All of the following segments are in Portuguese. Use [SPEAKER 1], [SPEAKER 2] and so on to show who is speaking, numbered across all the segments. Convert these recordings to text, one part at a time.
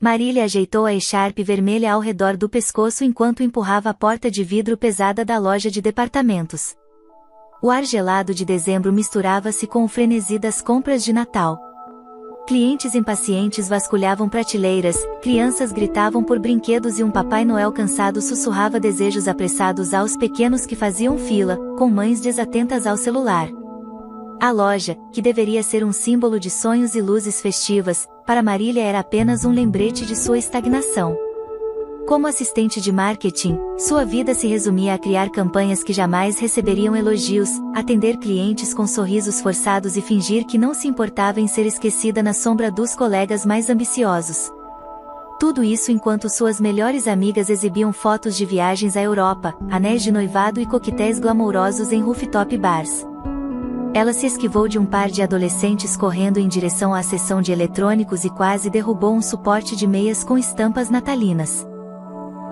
[SPEAKER 1] Marília ajeitou a echarpe vermelha ao redor do pescoço enquanto empurrava a porta de vidro pesada da loja de departamentos. O ar gelado de dezembro misturava-se com o frenesi das compras de Natal. Clientes impacientes vasculhavam prateleiras, crianças gritavam por brinquedos e um Papai Noel cansado sussurrava desejos apressados aos pequenos que faziam fila, com mães desatentas ao celular. A loja, que deveria ser um símbolo de sonhos e luzes festivas, para Marília era apenas um lembrete de sua estagnação. Como assistente de marketing, sua vida se resumia a criar campanhas que jamais receberiam elogios, atender clientes com sorrisos forçados e fingir que não se importava em ser esquecida na sombra dos colegas mais ambiciosos. Tudo isso enquanto suas melhores amigas exibiam fotos de viagens à Europa, anéis de noivado e coquetéis glamourosos em rooftop bars. Ela se esquivou de um par de adolescentes correndo em direção à seção de eletrônicos e quase derrubou um suporte de meias com estampas natalinas.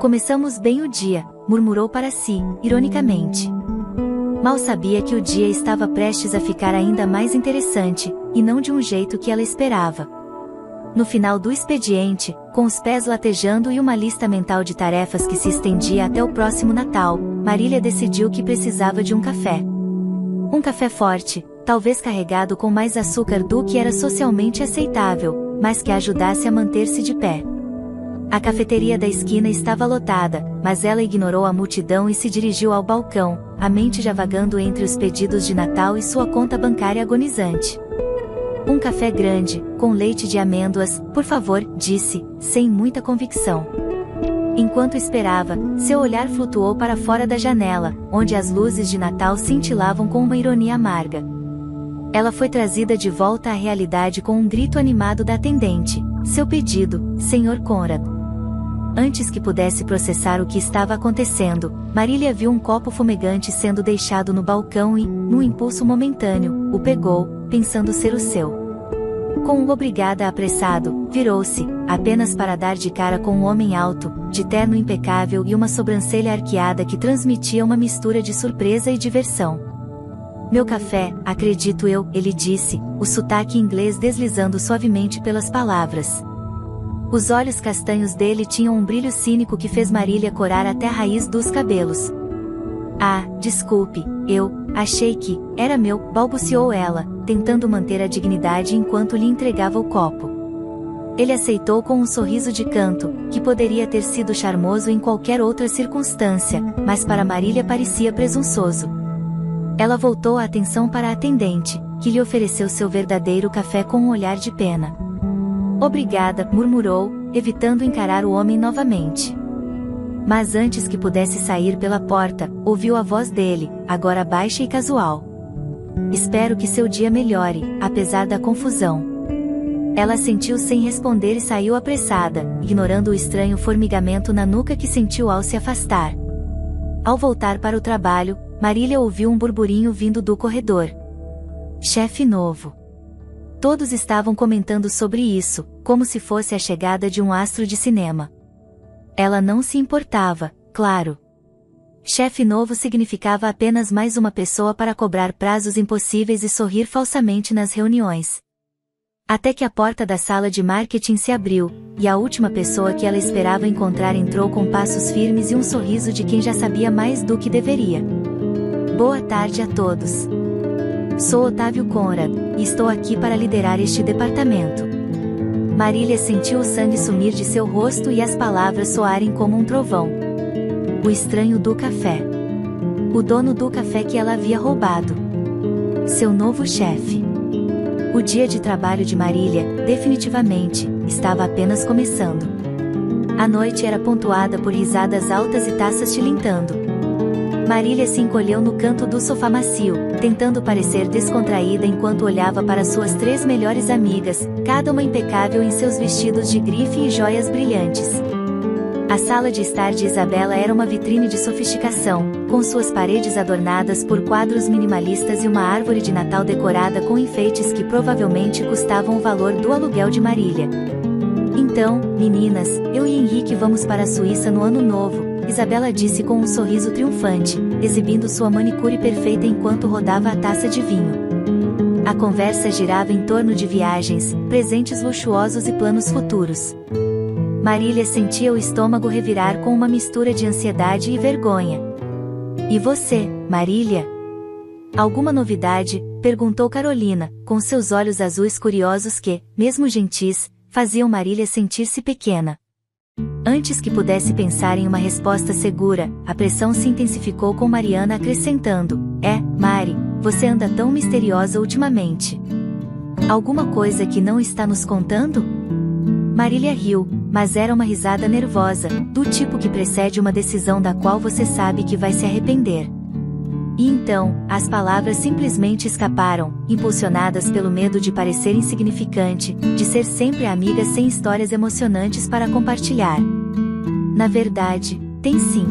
[SPEAKER 1] Começamos bem o dia, murmurou para si, ironicamente. Mal sabia que o dia estava prestes a ficar ainda mais interessante, e não de um jeito que ela esperava. No final do expediente, com os pés latejando e uma lista mental de tarefas que se estendia até o próximo Natal, Marília decidiu que precisava de um café. Um café forte, talvez carregado com mais açúcar do que era socialmente aceitável, mas que a ajudasse a manter-se de pé. A cafeteria da esquina estava lotada, mas ela ignorou a multidão e se dirigiu ao balcão, a mente já vagando entre os pedidos de Natal e sua conta bancária agonizante. Um café grande, com leite de amêndoas, por favor, disse, sem muita convicção. Enquanto esperava, seu olhar flutuou para fora da janela, onde as luzes de Natal cintilavam com uma ironia amarga. Ela foi trazida de volta à realidade com um grito animado da atendente. Seu pedido, Sr. Conrad. Antes que pudesse processar o que estava acontecendo, Marília viu um copo fumegante sendo deixado no balcão e, num impulso momentâneo, o pegou, pensando ser o seu. Com um obrigada apressado, virou-se, apenas para dar de cara com um homem alto, de terno impecável e uma sobrancelha arqueada que transmitia uma mistura de surpresa e diversão. Meu café, acredito eu, ele disse, o sotaque inglês deslizando suavemente pelas palavras. Os olhos castanhos dele tinham um brilho cínico que fez Marília corar até a raiz dos cabelos. Ah, desculpe, eu achei que era meu, balbuciou ela, tentando manter a dignidade enquanto lhe entregava o copo. Ele aceitou com um sorriso de canto, que poderia ter sido charmoso em qualquer outra circunstância, mas para Marília parecia presunçoso. Ela voltou a atenção para a atendente, que lhe ofereceu seu verdadeiro café com um olhar de pena. Obrigada, murmurou, evitando encarar o homem novamente. Mas antes que pudesse sair pela porta, ouviu a voz dele, agora baixa e casual. Espero que seu dia melhore, apesar da confusão. Ela assentiu sem responder e saiu apressada, ignorando o estranho formigamento na nuca que sentiu ao se afastar. Ao voltar para o trabalho, Marília ouviu um burburinho vindo do corredor. Chefe novo. Todos estavam comentando sobre isso, como se fosse a chegada de um astro de cinema. Ela não se importava, claro. Chefe novo significava apenas mais uma pessoa para cobrar prazos impossíveis e sorrir falsamente nas reuniões. Até que a porta da sala de marketing se abriu, e a última pessoa que ela esperava encontrar entrou com passos firmes e um sorriso de quem já sabia mais do que deveria. Boa tarde a todos. Sou Otávio Conrad, e estou aqui para liderar este departamento. Marília sentiu o sangue sumir de seu rosto e as palavras soarem como um trovão. O estranho do café. O dono do café que ela havia roubado. Seu novo chefe. O dia de trabalho de Marília, definitivamente, estava apenas começando. A noite era pontuada por risadas altas e taças tilintando. Marília se encolheu no canto do sofá macio, tentando parecer descontraída enquanto olhava para suas 3 melhores amigas, cada uma impecável em seus vestidos de grife e joias brilhantes. A sala de estar de Isabela era uma vitrine de sofisticação, com suas paredes adornadas por quadros minimalistas e uma árvore de Natal decorada com enfeites que provavelmente custavam o valor do aluguel de Marília. Então, meninas, eu e Henrique vamos para a Suíça no ano novo, Isabela disse com um sorriso triunfante, exibindo sua manicure perfeita enquanto rodava a taça de vinho. A conversa girava em torno de viagens, presentes luxuosos e planos futuros. Marília sentia o estômago revirar com uma mistura de ansiedade e vergonha. E você, Marília? Alguma novidade? Perguntou Carolina, com seus olhos azuis curiosos que, mesmo gentis, faziam Marília sentir-se pequena. Antes que pudesse pensar em uma resposta segura, a pressão se intensificou com Mariana acrescentando: Mari, você anda tão misteriosa ultimamente. Alguma coisa que não está nos contando? Marília riu, mas era uma risada nervosa, do tipo que precede uma decisão da qual você sabe que vai se arrepender. E então, as palavras simplesmente escaparam, impulsionadas pelo medo de parecer insignificante, de ser sempre amiga sem histórias emocionantes para compartilhar. Na verdade, tem sim.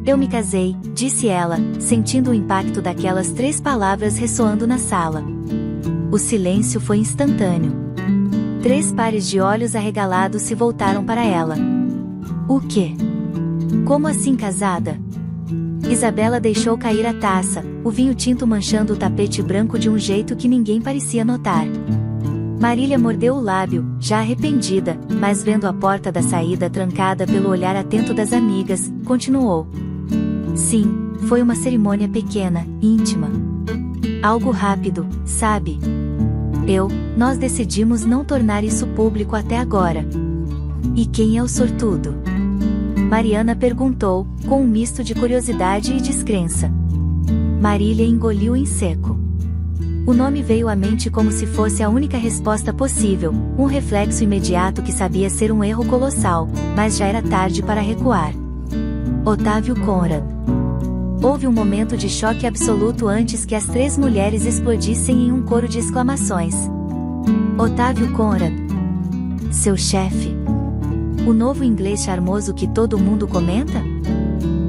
[SPEAKER 1] Eu me casei, disse ela, sentindo o impacto daquelas 3 palavras ressoando na sala. O silêncio foi instantâneo. 3 pares de olhos arregalados se voltaram para ela. O quê? Como assim casada? Isabela deixou cair a taça, o vinho tinto manchando o tapete branco de um jeito que ninguém parecia notar. Marília mordeu o lábio, já arrependida, mas vendo a porta da saída trancada pelo olhar atento das amigas, continuou. Sim, foi uma cerimônia pequena, íntima. Algo rápido, sabe? Nós decidimos não tornar isso público até agora. E quem é o sortudo? Mariana perguntou, com um misto de curiosidade e descrença. Marília engoliu em seco. O nome veio à mente como se fosse a única resposta possível, um reflexo imediato que sabia ser um erro colossal, mas já era tarde para recuar. Otávio Conrad. Houve um momento de choque absoluto antes que as 3 mulheres explodissem em um coro de exclamações. Otávio Conrad. Seu chefe. O novo inglês charmoso que todo mundo comenta?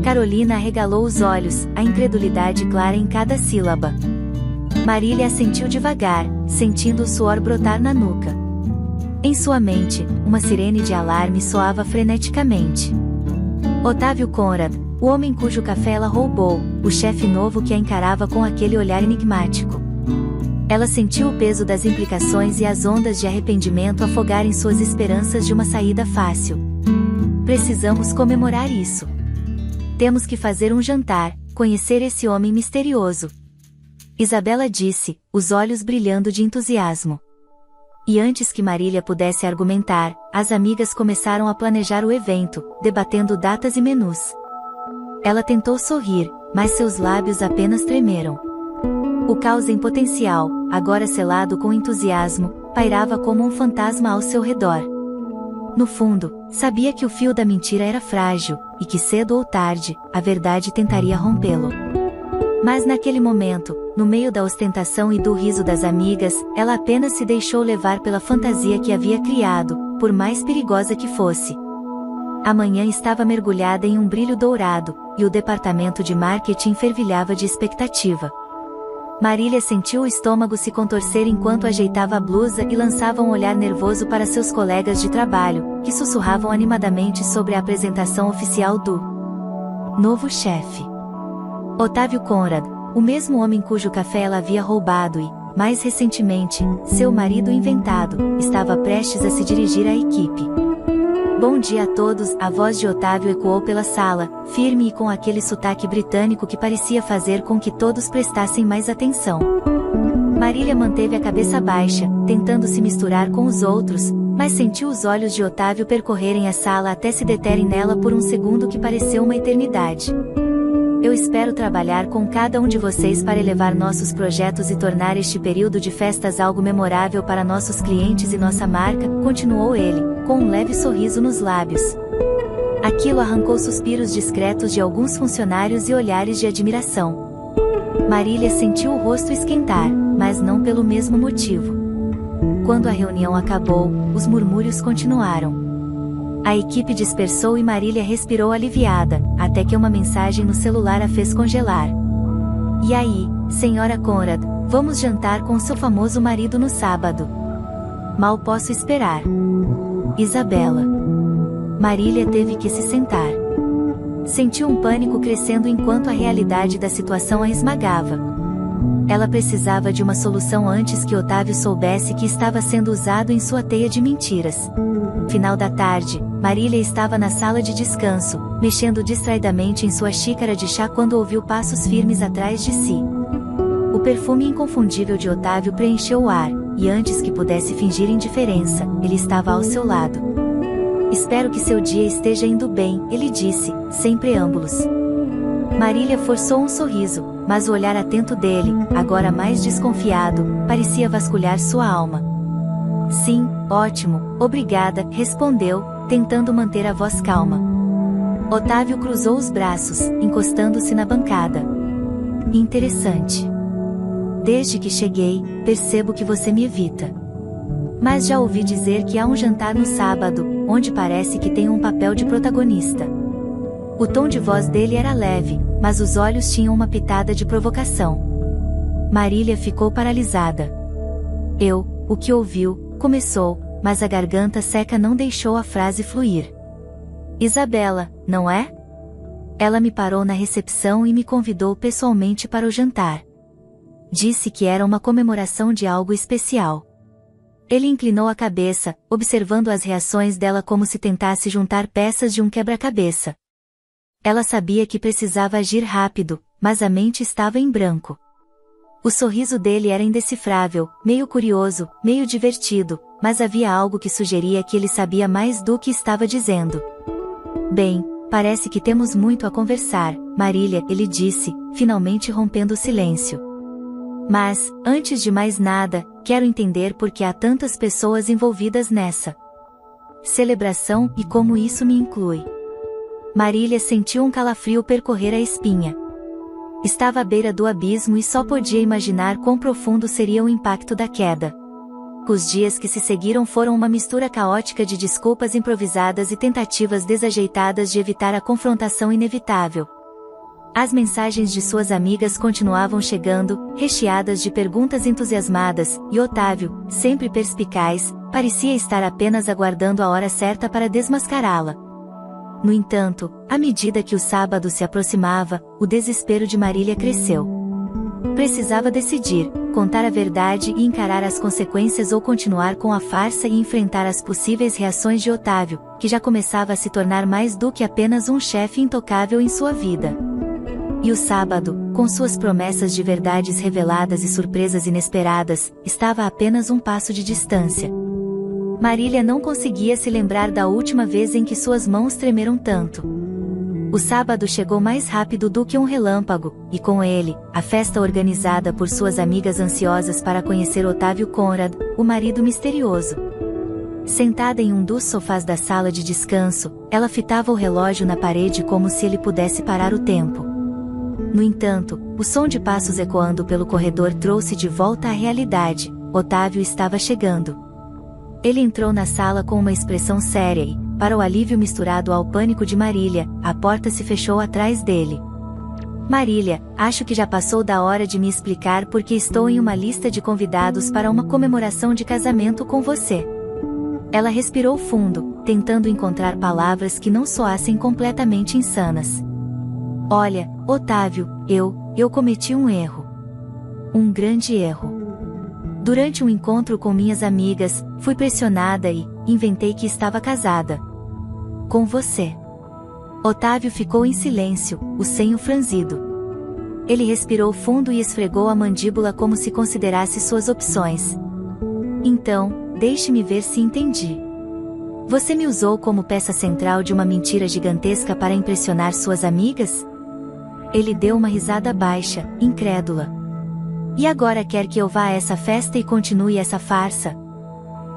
[SPEAKER 1] Carolina arregalou os olhos, a incredulidade clara em cada sílaba. Marília assentiu devagar, sentindo o suor brotar na nuca. Em sua mente, uma sirene de alarme soava freneticamente. Otávio Conrad, o homem cujo café ela roubou, o chefe novo que a encarava com aquele olhar enigmático. Ela sentiu o peso das implicações e as ondas de arrependimento afogarem suas esperanças de uma saída fácil. Precisamos comemorar isso. Temos que fazer um jantar, conhecer esse homem misterioso. Isabela disse, os olhos brilhando de entusiasmo. E antes que Marília pudesse argumentar, as amigas começaram a planejar o evento, debatendo datas e menus. Ela tentou sorrir, mas seus lábios apenas tremeram. O caos em potencial, agora selado com entusiasmo, pairava como um fantasma ao seu redor. No fundo, sabia que o fio da mentira era frágil, e que cedo ou tarde, a verdade tentaria rompê-lo. Mas naquele momento, no meio da ostentação e do riso das amigas, ela apenas se deixou levar pela fantasia que havia criado, por mais perigosa que fosse. A manhã estava mergulhada em um brilho dourado, e o departamento de marketing fervilhava de expectativa. Marília sentiu o estômago se contorcer enquanto ajeitava a blusa e lançava um olhar nervoso para seus colegas de trabalho, que sussurravam animadamente sobre a apresentação oficial do novo chefe. Otávio Conrad, o mesmo homem cujo café ela havia roubado e, mais recentemente, seu marido inventado, estava prestes a se dirigir à equipe. Bom dia a todos, a voz de Otávio ecoou pela sala, firme e com aquele sotaque britânico que parecia fazer com que todos prestassem mais atenção. Marília manteve a cabeça baixa, tentando se misturar com os outros, mas sentiu os olhos de Otávio percorrerem a sala até se deterem nela por um segundo que pareceu uma eternidade. Eu espero trabalhar com cada um de vocês para elevar nossos projetos e tornar este período de festas algo memorável para nossos clientes e nossa marca, continuou ele, com um leve sorriso nos lábios. Aquilo arrancou suspiros discretos de alguns funcionários e olhares de admiração. Marília sentiu o rosto esquentar, mas não pelo mesmo motivo. Quando a reunião acabou, os murmúrios continuaram. A equipe dispersou e Marília respirou aliviada, até que uma mensagem no celular a fez congelar. E aí, senhora Conrad, vamos jantar com seu famoso marido no sábado. Mal posso esperar. Isabela. Marília teve que se sentar. Sentiu um pânico crescendo enquanto a realidade da situação a esmagava. Ela precisava de uma solução antes que Otávio soubesse que estava sendo usado em sua teia de mentiras. Final da tarde, Marília estava na sala de descanso, mexendo distraidamente em sua xícara de chá quando ouviu passos firmes atrás de si. O perfume inconfundível de Otávio preencheu o ar, e antes que pudesse fingir indiferença, ele estava ao seu lado. Espero que seu dia esteja indo bem, ele disse, sem preâmbulos. Marília forçou um sorriso, mas o olhar atento dele, agora mais desconfiado, parecia vasculhar sua alma. Sim, ótimo, obrigada, respondeu, tentando manter a voz calma. Otávio cruzou os braços, encostando-se na bancada. Interessante. Desde que cheguei, percebo que você me evita. Mas já ouvi dizer que há um jantar no sábado, onde parece que tem um papel de protagonista. O tom de voz dele era leve, mas os olhos tinham uma pitada de provocação. Marília ficou paralisada. O que ouviu, começou, mas a garganta seca não deixou a frase fluir. Isabela, não é? Ela me parou na recepção e me convidou pessoalmente para o jantar. Disse que era uma comemoração de algo especial. Ele inclinou a cabeça, observando as reações dela como se tentasse juntar peças de um quebra-cabeça. Ela sabia que precisava agir rápido, mas a mente estava em branco. O sorriso dele era indecifrável, meio curioso, meio divertido, mas havia algo que sugeria que ele sabia mais do que estava dizendo. Bem, parece que temos muito a conversar, Marília, ele disse, finalmente rompendo o silêncio. Mas, antes de mais nada, quero entender por que há tantas pessoas envolvidas nessa celebração e como isso me inclui. Marília sentiu um calafrio percorrer a espinha. Estava à beira do abismo e só podia imaginar quão profundo seria o impacto da queda. Os dias que se seguiram foram uma mistura caótica de desculpas improvisadas e tentativas desajeitadas de evitar a confrontação inevitável. As mensagens de suas amigas continuavam chegando, recheadas de perguntas entusiasmadas, e Otávio, sempre perspicaz, parecia estar apenas aguardando a hora certa para desmascará-la. No entanto, à medida que o sábado se aproximava, o desespero de Marília cresceu. Precisava decidir, contar a verdade e encarar as consequências ou continuar com a farsa e enfrentar as possíveis reações de Otávio, que já começava a se tornar mais do que apenas um chefe intocável em sua vida. E o sábado, com suas promessas de verdades reveladas e surpresas inesperadas, estava a apenas um passo de distância. Marília não conseguia se lembrar da última vez em que suas mãos tremeram tanto. O sábado chegou mais rápido do que um relâmpago, e com ele, a festa organizada por suas amigas ansiosas para conhecer Otávio Conrad, o marido misterioso. Sentada em um dos sofás da sala de descanso, ela fitava o relógio na parede como se ele pudesse parar o tempo. No entanto, o som de passos ecoando pelo corredor trouxe de volta à realidade. Otávio estava chegando. Ele entrou na sala com uma expressão séria e, para o alívio misturado ao pânico de Marília, a porta se fechou atrás dele. Marília, acho que já passou da hora de me explicar porque estou em uma lista de convidados para uma comemoração de casamento com você. Ela respirou fundo, tentando encontrar palavras que não soassem completamente insanas. Olha, Otávio, eu cometi um erro. Um grande erro. Durante um encontro com minhas amigas, fui pressionada e inventei que estava casada com você. Otávio ficou em silêncio, o senho franzido. Ele respirou fundo e esfregou a mandíbula como se considerasse suas opções. Então, deixe-me ver se entendi. Você me usou como peça central de uma mentira gigantesca para impressionar suas amigas? Ele deu uma risada baixa, incrédula. E agora quer que eu vá a essa festa e continue essa farsa?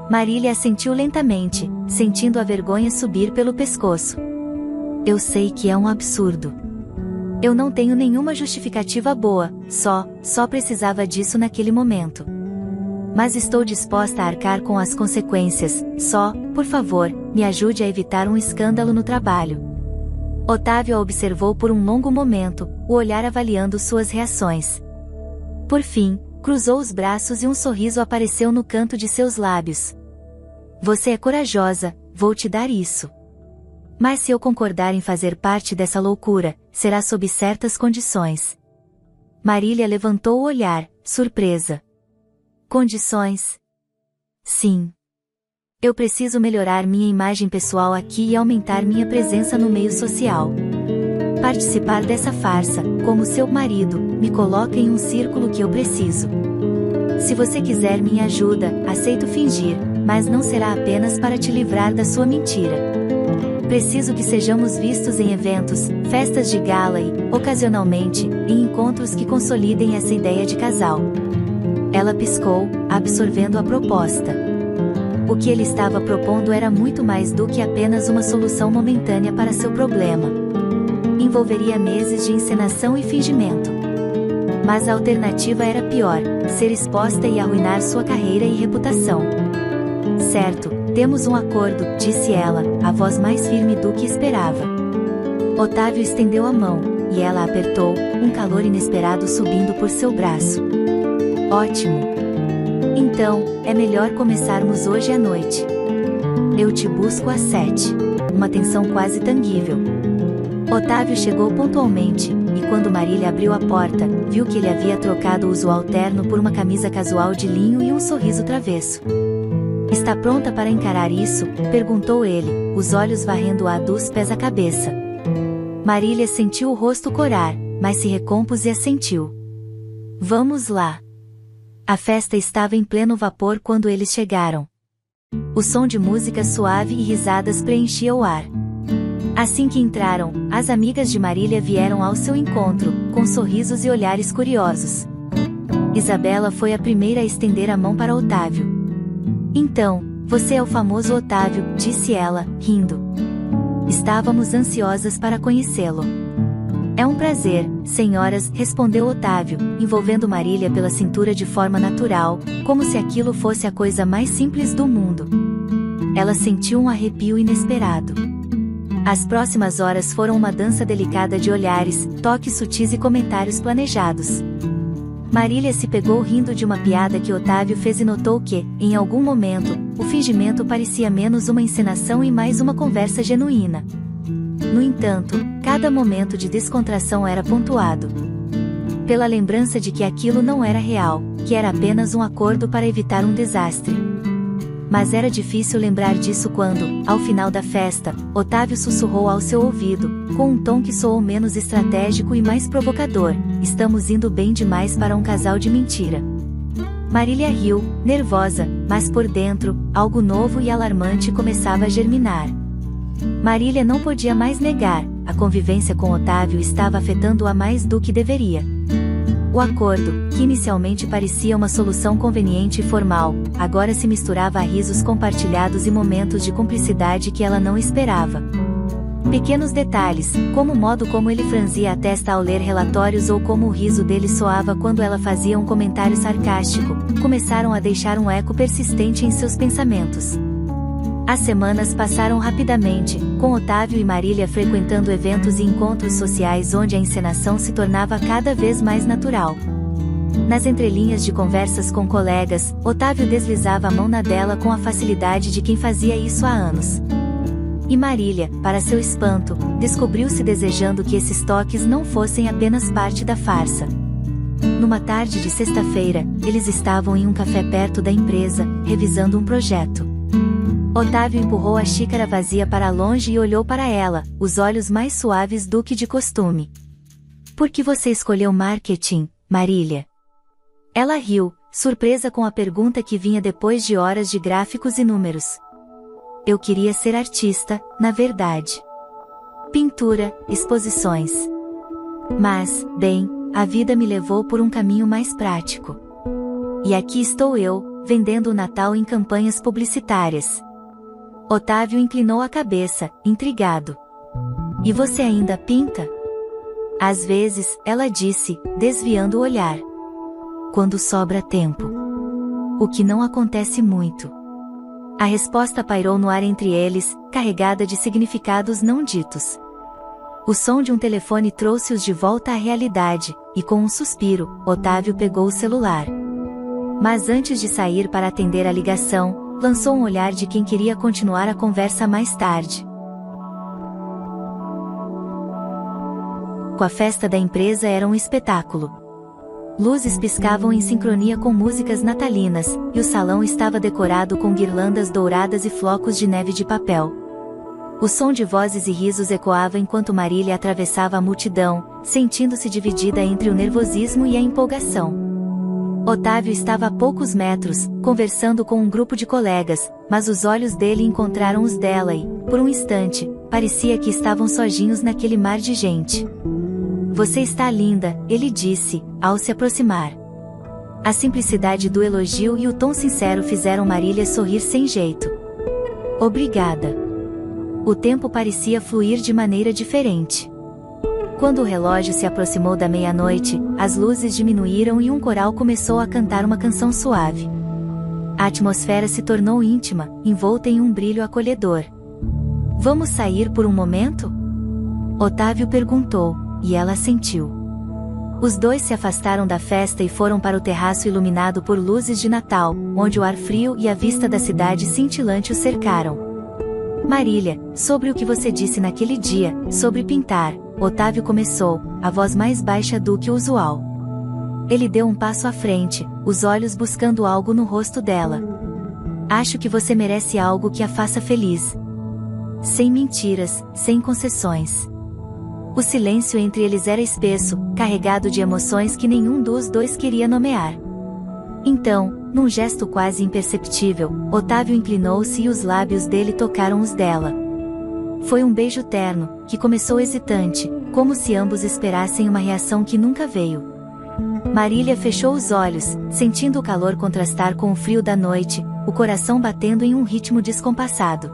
[SPEAKER 1] Marília assentiu lentamente, sentindo a vergonha subir pelo pescoço. Eu sei que é um absurdo. Eu não tenho nenhuma justificativa boa, só precisava disso naquele momento. Mas estou disposta a arcar com as consequências, por favor, me ajude a evitar um escândalo no trabalho. Otávio a observou por um longo momento, o olhar avaliando suas reações. Por fim, cruzou os braços e um sorriso apareceu no canto de seus lábios. Você é corajosa, vou te dar isso. Mas se eu concordar em fazer parte dessa loucura, será sob certas condições. Marília levantou o olhar, surpresa. Condições? Sim. Eu preciso melhorar minha imagem pessoal aqui e aumentar minha presença no meio social. Participar dessa farsa, como seu marido, me coloca em um círculo que eu preciso. Se você quiser minha ajuda, aceito fingir, mas não será apenas para te livrar da sua mentira. Preciso que sejamos vistos em eventos, festas de gala e, ocasionalmente, em encontros que consolidem essa ideia de casal. Ela piscou, absorvendo a proposta. O que ele estava propondo era muito mais do que apenas uma solução momentânea para seu problema. Envolveria meses de encenação e fingimento. Mas a alternativa era pior, ser exposta e arruinar sua carreira e reputação. Certo, temos um acordo, disse ela, a voz mais firme do que esperava. Otávio estendeu a mão, e ela apertou, um calor inesperado subindo por seu braço. Ótimo! Então, é melhor começarmos hoje à noite. Eu te busco às 7. Uma tensão quase tangível. Otávio chegou pontualmente, e quando Marília abriu a porta, viu que ele havia trocado o usual terno por uma camisa casual de linho e um sorriso travesso. Está pronta para encarar isso? Perguntou ele, os olhos varrendo-a dos pés à cabeça. Marília sentiu o rosto corar, mas se recompôs e assentiu. Vamos lá. A festa estava em pleno vapor quando eles chegaram. O som de música suave e risadas preenchia o ar. Assim que entraram, as amigas de Marília vieram ao seu encontro, com sorrisos e olhares curiosos. Isabela foi a primeira a estender a mão para Otávio. Então, você é o famoso Otávio, disse ela, rindo. Estávamos ansiosas para conhecê-lo. É um prazer, senhoras, respondeu Otávio, envolvendo Marília pela cintura de forma natural, como se aquilo fosse a coisa mais simples do mundo. Ela sentiu um arrepio inesperado. As próximas horas foram uma dança delicada de olhares, toques sutis e comentários planejados. Marília se pegou rindo de uma piada que Otávio fez e notou que, em algum momento, o fingimento parecia menos uma encenação e mais uma conversa genuína. No entanto, cada momento de descontração era pontuado pela lembrança de que aquilo não era real, que era apenas um acordo para evitar um desastre. Mas era difícil lembrar disso quando, ao final da festa, Otávio sussurrou ao seu ouvido, com um tom que soou menos estratégico e mais provocador: estamos indo bem demais para um casal de mentira. Marília riu, nervosa, mas por dentro, algo novo e alarmante começava a germinar. Marília não podia mais negar, a convivência com Otávio estava afetando-a mais do que deveria. O acordo, que inicialmente parecia uma solução conveniente e formal, agora se misturava a risos compartilhados e momentos de cumplicidade que ela não esperava. Pequenos detalhes, como o modo como ele franzia a testa ao ler relatórios ou como o riso dele soava quando ela fazia um comentário sarcástico, começaram a deixar um eco persistente em seus pensamentos. As semanas passaram rapidamente, com Otávio e Marília frequentando eventos e encontros sociais onde a encenação se tornava cada vez mais natural. Nas entrelinhas de conversas com colegas, Otávio deslizava a mão na dela com a facilidade de quem fazia isso há anos. E Marília, para seu espanto, descobriu-se desejando que esses toques não fossem apenas parte da farsa. Numa tarde de sexta-feira, eles estavam em um café perto da empresa, revisando um projeto. Otávio empurrou a xícara vazia para longe e olhou para ela, os olhos mais suaves do que de costume. Por que você escolheu marketing, Marília? Ela riu, surpresa com a pergunta que vinha depois de horas de gráficos e números. Eu queria ser artista, na verdade. Pintura, exposições. Mas, bem, a vida me levou por um caminho mais prático. E aqui estou eu, vendendo o Natal em campanhas publicitárias. Otávio inclinou a cabeça, intrigado. E você ainda pinta? Às vezes, ela disse, desviando o olhar. Quando sobra tempo. O que não acontece muito. A resposta pairou no ar entre eles, carregada de significados não ditos. O som de um telefone trouxe-os de volta à realidade, e com um suspiro, Otávio pegou o celular. Mas antes de sair para atender a ligação, lançou um olhar de quem queria continuar a conversa mais tarde. A festa da empresa era um espetáculo. Luzes piscavam em sincronia com músicas natalinas, e o salão estava decorado com guirlandas douradas e flocos de neve de papel. O som de vozes e risos ecoava enquanto Marília atravessava a multidão, sentindo-se dividida entre o nervosismo e a empolgação. Otávio estava a poucos metros, conversando com um grupo de colegas, mas os olhos dele encontraram os dela e, por um instante, parecia que estavam sozinhos naquele mar de gente. "Você está linda", ele disse, ao se aproximar. A simplicidade do elogio e o tom sincero fizeram Marília sorrir sem jeito. "Obrigada." O tempo parecia fluir de maneira diferente. Quando o relógio se aproximou da meia-noite, as luzes diminuíram e um coral começou a cantar uma canção suave. A atmosfera se tornou íntima, envolta em um brilho acolhedor. "Vamos sair por um momento?" Otávio perguntou, e ela assentiu. Os dois se afastaram da festa e foram para o terraço iluminado por luzes de Natal, onde o ar frio e a vista da cidade cintilante os cercaram. "Marília, sobre o que você disse naquele dia, sobre pintar", Otávio começou, a voz mais baixa do que o usual. Ele deu um passo à frente, os olhos buscando algo no rosto dela. "Acho que você merece algo que a faça feliz. Sem mentiras, sem concessões." O silêncio entre eles era espesso, carregado de emoções que nenhum dos dois queria nomear. Então, num gesto quase imperceptível, Otávio inclinou-se e os lábios dele tocaram os dela. Foi um beijo terno, que começou hesitante, como se ambos esperassem uma reação que nunca veio. Marília fechou os olhos, sentindo o calor contrastar com o frio da noite, o coração batendo em um ritmo descompassado.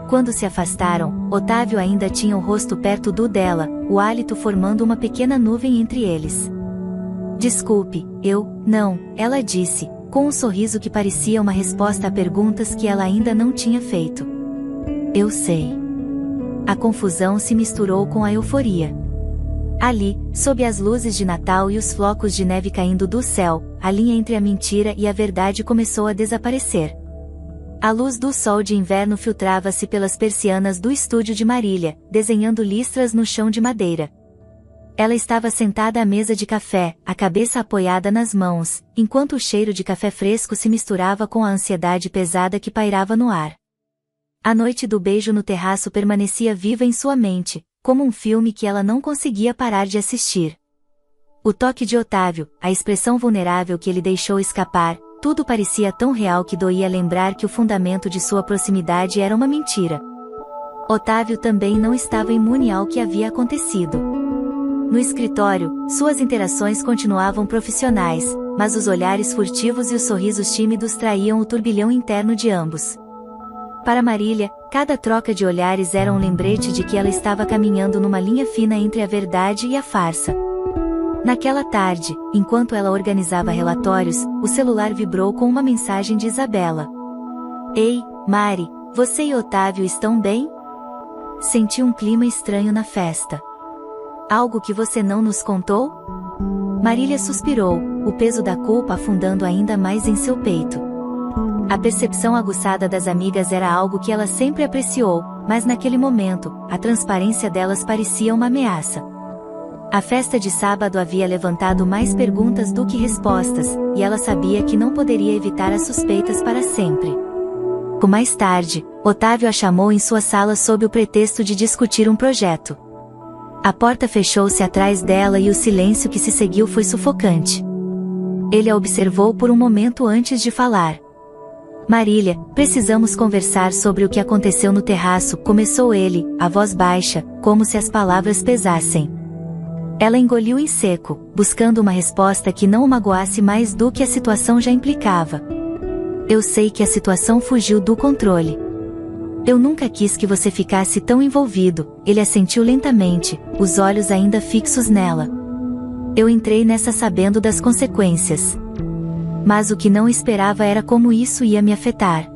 [SPEAKER 1] Quando se afastaram, Otávio ainda tinha o rosto perto do dela, o hálito formando uma pequena nuvem entre eles. "Desculpe, não", ela disse, com um sorriso que parecia uma resposta a perguntas que ela ainda não tinha feito. "Eu sei." A confusão se misturou com a euforia. Ali, sob as luzes de Natal e os flocos de neve caindo do céu, a linha entre a mentira e a verdade começou a desaparecer. A luz do sol de inverno filtrava-se pelas persianas do estúdio de Marília, desenhando listras no chão de madeira. Ela estava sentada à mesa de café, a cabeça apoiada nas mãos, enquanto o cheiro de café fresco se misturava com a ansiedade pesada que pairava no ar. A noite do beijo no terraço permanecia viva em sua mente, como um filme que ela não conseguia parar de assistir. O toque de Otávio, a expressão vulnerável que ele deixou escapar, tudo parecia tão real que doía lembrar que o fundamento de sua proximidade era uma mentira. Otávio também não estava imune ao que havia acontecido. No escritório, suas interações continuavam profissionais, mas os olhares furtivos e os sorrisos tímidos traíam o turbilhão interno de ambos. Para Marília, cada troca de olhares era um lembrete de que ela estava caminhando numa linha fina entre a verdade e a farsa. Naquela tarde, enquanto ela organizava relatórios, o celular vibrou com uma mensagem de Isabela. "Ei, Mari, você e Otávio estão bem?" "Senti um clima estranho na festa." "Algo que você não nos contou?" Marília suspirou, o peso da culpa afundando ainda mais em seu peito. A percepção aguçada das amigas era algo que ela sempre apreciou, mas naquele momento, a transparência delas parecia uma ameaça. A festa de sábado havia levantado mais perguntas do que respostas, e ela sabia que não poderia evitar as suspeitas para sempre. Mais tarde, Otávio a chamou em sua sala sob o pretexto de discutir um projeto. A porta fechou-se atrás dela e o silêncio que se seguiu foi sufocante. Ele a observou por um momento antes de falar. "Marília, precisamos conversar sobre o que aconteceu no terraço", começou ele, a voz baixa, como se as palavras pesassem. Ela engoliu em seco, buscando uma resposta que não o magoasse mais do que a situação já implicava. "Eu sei que a situação fugiu do controle. Eu nunca quis que você ficasse tão envolvido", ele assentiu lentamente, os olhos ainda fixos nela. "Eu entrei nessa sabendo das consequências. Mas o que não esperava era como isso ia me afetar."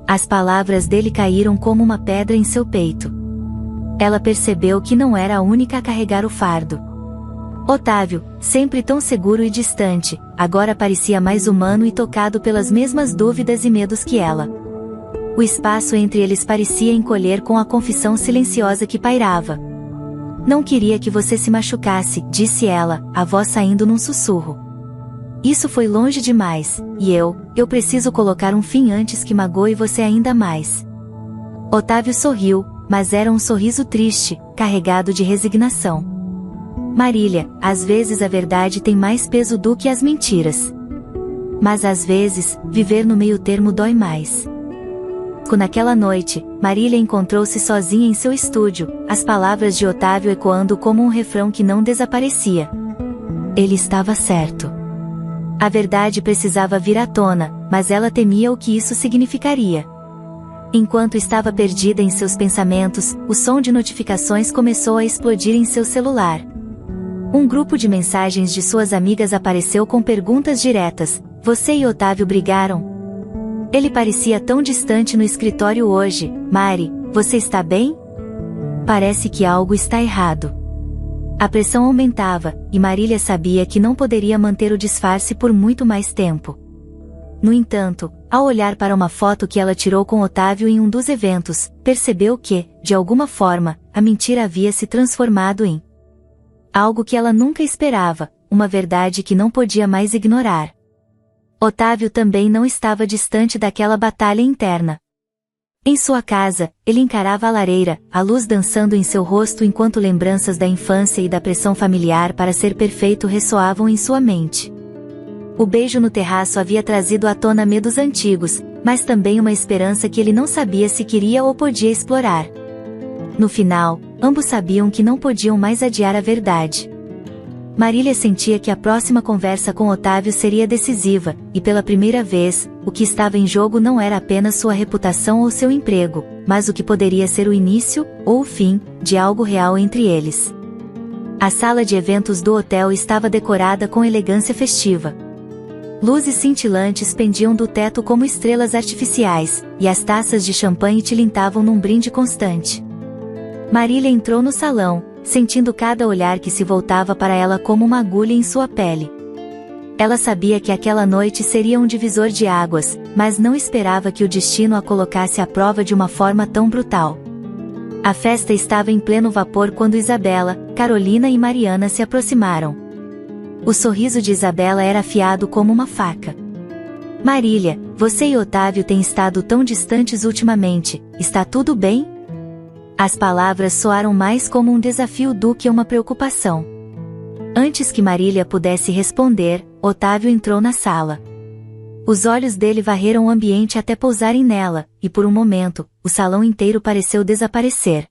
[SPEAKER 1] As palavras dele caíram como uma pedra em seu peito. Ela percebeu que não era a única a carregar o fardo. Otávio, sempre tão seguro e distante, agora parecia mais humano e tocado pelas mesmas dúvidas e medos que ela. O espaço entre eles parecia encolher com a confissão silenciosa que pairava. Não queria que você se machucasse, disse ela, a voz saindo num sussurro. Isso foi longe demais, e eu preciso colocar um fim antes que magoe você ainda mais. Otávio sorriu, mas era um sorriso triste, carregado de resignação. Marília, às vezes a verdade tem mais peso do que as mentiras. Mas às vezes, viver no meio termo dói mais. Naquela noite, Marília encontrou-se sozinha em seu estúdio, as palavras de Otávio ecoando como um refrão que não desaparecia. Ele estava certo. A verdade precisava vir à tona, mas ela temia o que isso significaria. Enquanto estava perdida em seus pensamentos, o som de notificações começou a explodir em seu celular. Um grupo de mensagens de suas amigas apareceu com perguntas diretas: você e Otávio brigaram? Ele parecia tão distante no escritório hoje. Mari, você está bem? Parece que algo está errado. A pressão aumentava, e Marília sabia que não poderia manter o disfarce por muito mais tempo. No entanto, ao olhar para uma foto que ela tirou com Otávio em um dos eventos, percebeu que, de alguma forma, a mentira havia se transformado em algo que ela nunca esperava, uma verdade que não podia mais ignorar. Otávio também não estava distante daquela batalha interna. Em sua casa, ele encarava a lareira, a luz dançando em seu rosto enquanto lembranças da infância e da pressão familiar para ser perfeito ressoavam em sua mente. O beijo no terraço havia trazido à tona medos antigos, mas também uma esperança que ele não sabia se queria ou podia explorar. No final, ambos sabiam que não podiam mais adiar a verdade. Marília sentia que a próxima conversa com Otávio seria decisiva, e pela primeira vez, o que estava em jogo não era apenas sua reputação ou seu emprego, mas o que poderia ser o início, ou o fim, de algo real entre eles. A sala de eventos do hotel estava decorada com elegância festiva. Luzes cintilantes pendiam do teto como estrelas artificiais, e as taças de champanhe tilintavam num brinde constante. Marília entrou no salão, sentindo cada olhar que se voltava para ela como uma agulha em sua pele. Ela sabia que aquela noite seria um divisor de águas, mas não esperava que o destino a colocasse à prova de uma forma tão brutal. A festa estava em pleno vapor quando Isabela, Carolina e Mariana se aproximaram. O sorriso de Isabela era afiado como uma faca. Marília, você e Otávio têm estado tão distantes ultimamente, está tudo bem? As palavras soaram mais como um desafio do que uma preocupação. Antes que Marília pudesse responder, Otávio entrou na sala. Os olhos dele varreram o ambiente até pousarem nela, e por um momento, o salão inteiro pareceu desaparecer.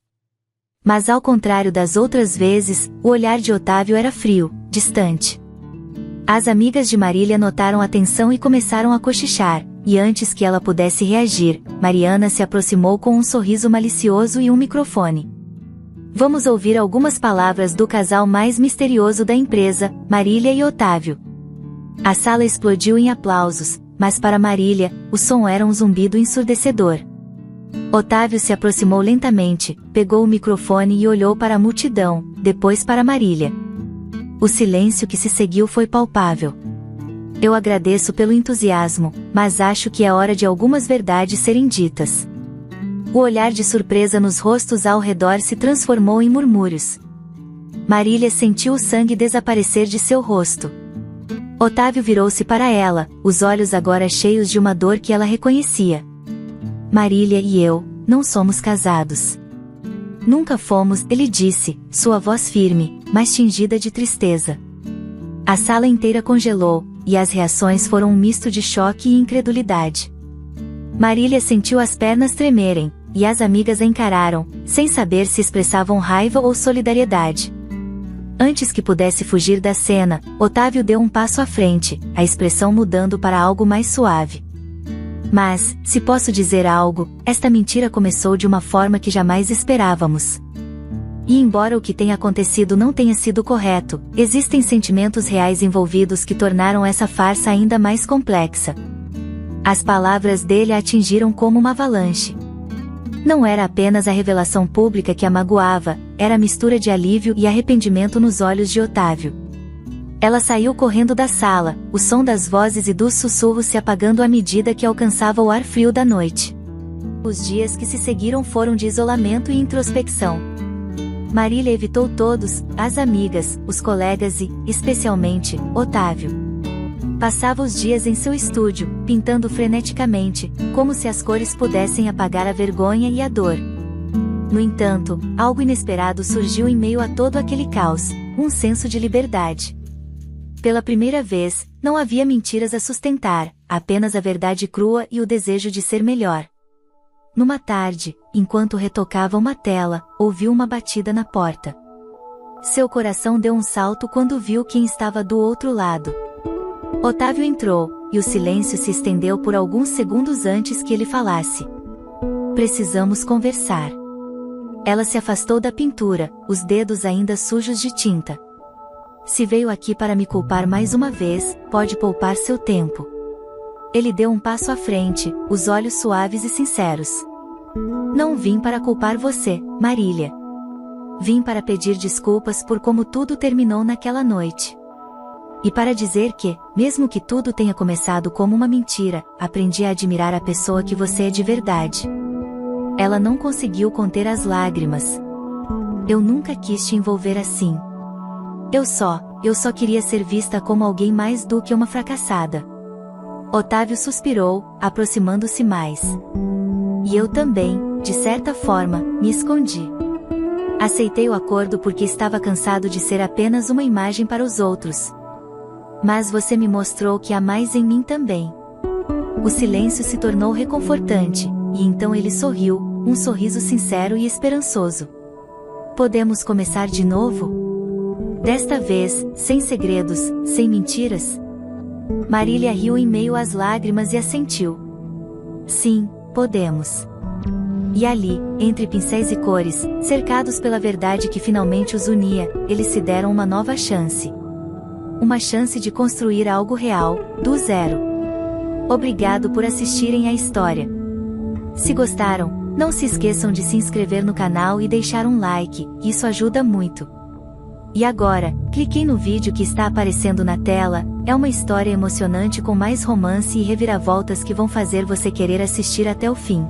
[SPEAKER 1] Mas ao contrário das outras vezes, o olhar de Otávio era frio, distante. As amigas de Marília notaram a tensão e começaram a cochichar, e antes que ela pudesse reagir, Mariana se aproximou com um sorriso malicioso e um microfone. Vamos ouvir algumas palavras do casal mais misterioso da empresa, Marília e Otávio. A sala explodiu em aplausos, mas para Marília, o som era um zumbido ensurdecedor. Otávio se aproximou lentamente, pegou o microfone e olhou para a multidão, depois para Marília. O silêncio que se seguiu foi palpável. Eu agradeço pelo entusiasmo, mas acho que é hora de algumas verdades serem ditas. O olhar de surpresa nos rostos ao redor se transformou em murmúrios. Marília sentiu o sangue desaparecer de seu rosto. Otávio virou-se para ela, os olhos agora cheios de uma dor que ela reconhecia. Marília e eu, não somos casados. Nunca fomos, ele disse, sua voz firme, mas tingida de tristeza. A sala inteira congelou, e as reações foram um misto de choque e incredulidade. Marília sentiu as pernas tremerem, e as amigas a encararam, sem saber se expressavam raiva ou solidariedade. Antes que pudesse fugir da cena, Otávio deu um passo à frente, a expressão mudando para algo mais suave. Mas, se posso dizer algo, esta mentira começou de uma forma que jamais esperávamos. E embora o que tenha acontecido não tenha sido correto, existem sentimentos reais envolvidos que tornaram essa farsa ainda mais complexa. As palavras dele a atingiram como uma avalanche. Não era apenas a revelação pública que a magoava, era a mistura de alívio e arrependimento nos olhos de Otávio. Ela saiu correndo da sala, o som das vozes e dos sussurros se apagando à medida que alcançava o ar frio da noite. Os dias que se seguiram foram de isolamento e introspecção. Marília evitou todos, as amigas, os colegas e, especialmente, Otávio. Passava os dias em seu estúdio, pintando freneticamente, como se as cores pudessem apagar a vergonha e a dor. No entanto, algo inesperado surgiu em meio a todo aquele caos, um senso de liberdade. Pela primeira vez, não havia mentiras a sustentar, apenas a verdade crua e o desejo de ser melhor. Numa tarde, enquanto retocava uma tela, ouviu uma batida na porta. Seu coração deu um salto quando viu quem estava do outro lado. Otávio entrou, e o silêncio se estendeu por alguns segundos antes que ele falasse. Precisamos conversar. Ela se afastou da pintura, os dedos ainda sujos de tinta. Se veio aqui para me culpar mais uma vez, pode poupar seu tempo. Ele deu um passo à frente, os olhos suaves e sinceros. Não vim para culpar você, Marília. Vim para pedir desculpas por como tudo terminou naquela noite. E para dizer que, mesmo que tudo tenha começado como uma mentira, aprendi a admirar a pessoa que você é de verdade. Ela não conseguiu conter as lágrimas. Eu nunca quis te envolver assim. Eu só queria ser vista como alguém mais do que uma fracassada. Otávio suspirou, aproximando-se mais. E eu também, de certa forma, me escondi. Aceitei o acordo porque estava cansado de ser apenas uma imagem para os outros. Mas você me mostrou que há mais em mim também. O silêncio se tornou reconfortante, e então ele sorriu, um sorriso sincero e esperançoso. Podemos começar de novo? Desta vez, sem segredos, sem mentiras? Marília riu em meio às lágrimas e assentiu. Sim, podemos. E ali, entre pincéis e cores, cercados pela verdade que finalmente os unia, eles se deram uma nova chance. Uma chance de construir algo real, do zero. Obrigado por assistirem à história. Se gostaram, não se esqueçam de se inscrever no canal e deixar um like, isso ajuda muito. E agora, cliquem no vídeo que está aparecendo na tela, é uma história emocionante com mais romance e reviravoltas que vão fazer você querer assistir até o fim.